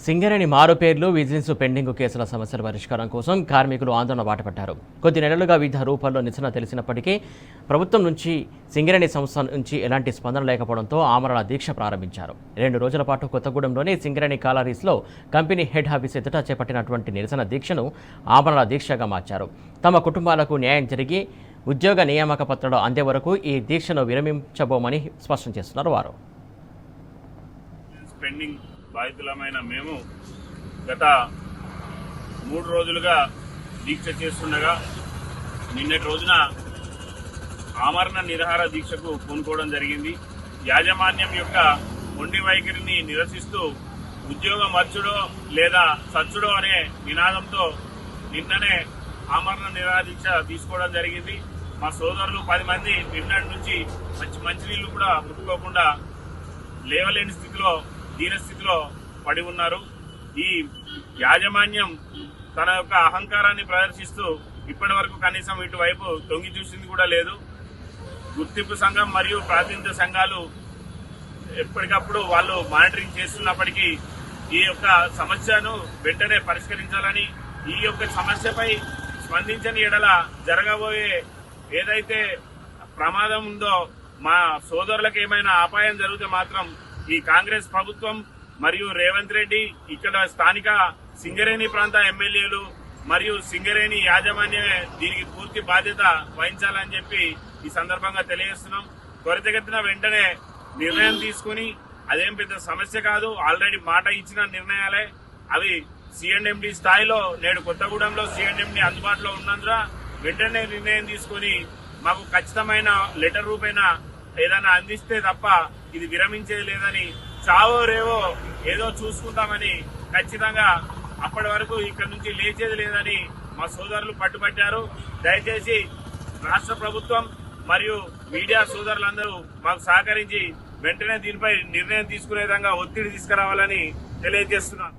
సింగరేణి మారు పేర్లు, vigilance pending కేసుల సమస్యల పరిష్కారం కోసం కార్మికులు ఆందోళన బాటపట్టారు. కొద్ది నెలలుగా వివిధ రూపాల్లో నిరసన తెలిసినప్పటికీ ప్రభుత్వం నుంచి సింగరేణి సంస్థ నుంచి ఎలాంటి స్పందన లేకపోవడంతో ఆమరణ దీక్ష ప్రారంభించారు. 2 రోజుల పాటు కొత్తగూడెంలోని సింగరేణి కాలరీస్లో కంపెనీ హెడ్ ఆఫీస్ ఎదుట చేపట్టినటువంటి నిరసన దీక్షను ఆమరణ దీక్షగా మార్చారు. తమ కుటుంబాలకు న్యాయం జరిగి ఉద్యోగ నియామక పత్రాలు అందే వరకు ఈ దీక్షను విరమించబోమని స్పష్టం చేస్తున్నారు వారు. బాధితులమైన మేము గత 3 రోజులుగా దీక్ష చేస్తుండగా నిన్నటి రోజున ఆమరణ నిరాహార దీక్షకు పూనుకోవడం జరిగింది. యాజమాన్యం యొక్క మొండి వైఖరిని నిరసిస్తూ ఉద్యోగం వచ్చుడో లేదా సచ్చుడో అనే నినాదంతో నిన్ననే ఆమరణ నిరాహార దీక్ష తీసుకోవడం జరిగింది. మా సోదరులు 10 మంది నిన్నటి నుంచి మంచినీళ్లు కూడా ముట్టుకోకుండా లేవలేని స్థితిలో దీనస్థితిలో పడి ఉన్నారు. ఈ యాజమాన్యం తన యొక్క అహంకారాన్ని ప్రదర్శిస్తూ ఇప్పటి వరకు కనీసం ఇటువైపు తొంగి చూసింది కూడా లేదు. గుర్తింపు సంఘం మరియు ప్రాతినిధ్య సంఘాలు ఎప్పటికప్పుడు వాళ్ళు మానిటరింగ్ చేస్తున్నప్పటికీ ఈ యొక్క సమస్యను వెంటనే పరిష్కరించాలని, ఈ యొక్క సమస్యపై స్పందించని ఎడల జరగబోయే ఏదైతే ప్రమాదం ఉందో, మా సోదరులకు ఏమైనా అపాయం జరిగితే మాత్రం ఈ కాంగ్రెస్ ప్రభుత్వం మరియు రేవంత్ రెడ్డి, ఇక్కడ స్థానిక సింగరేణి ప్రాంత ఎమ్మెల్యేలు మరియు సింగరేణి యాజమాన్యమే దీనికి పూర్తి బాధ్యత వహించాలని చెప్పి ఈ సందర్భంగా తెలియజేస్తున్నాం. త్వరితగతిన వెంటనే నిర్ణయం తీసుకుని, అదేం పెద్ద సమస్య కాదు, ఆల్రెడీ మాట ఇచ్చిన నిర్ణయాలే అవి C&MD స్థాయిలో నేడు కొత్తగూడెంలో C&MD అందుబాటులో ఉన్నందున వెంటనే నిర్ణయం తీసుకుని మాకు ఖచ్చితమైన లెటర్ రూపేణ ఏదైనా అందిస్తే తప్ప ఇది విరమించేది లేదని, చావో రేవో ఏదో చూసుకుంటామని ఖచ్చితంగా అప్పటి వరకు ఇక్కడ నుంచి లేచేది లేదని మా సోదరులు పట్టుబట్టారు. దయచేసి రాష్ట్ర ప్రభుత్వం మరియు మీడియా సోదరులందరూ మాకు సహకరించి వెంటనే దీనిపై నిర్ణయం తీసుకునే విధంగా ఒత్తిడి తీసుకురావాలని తెలియజేస్తున్నాను.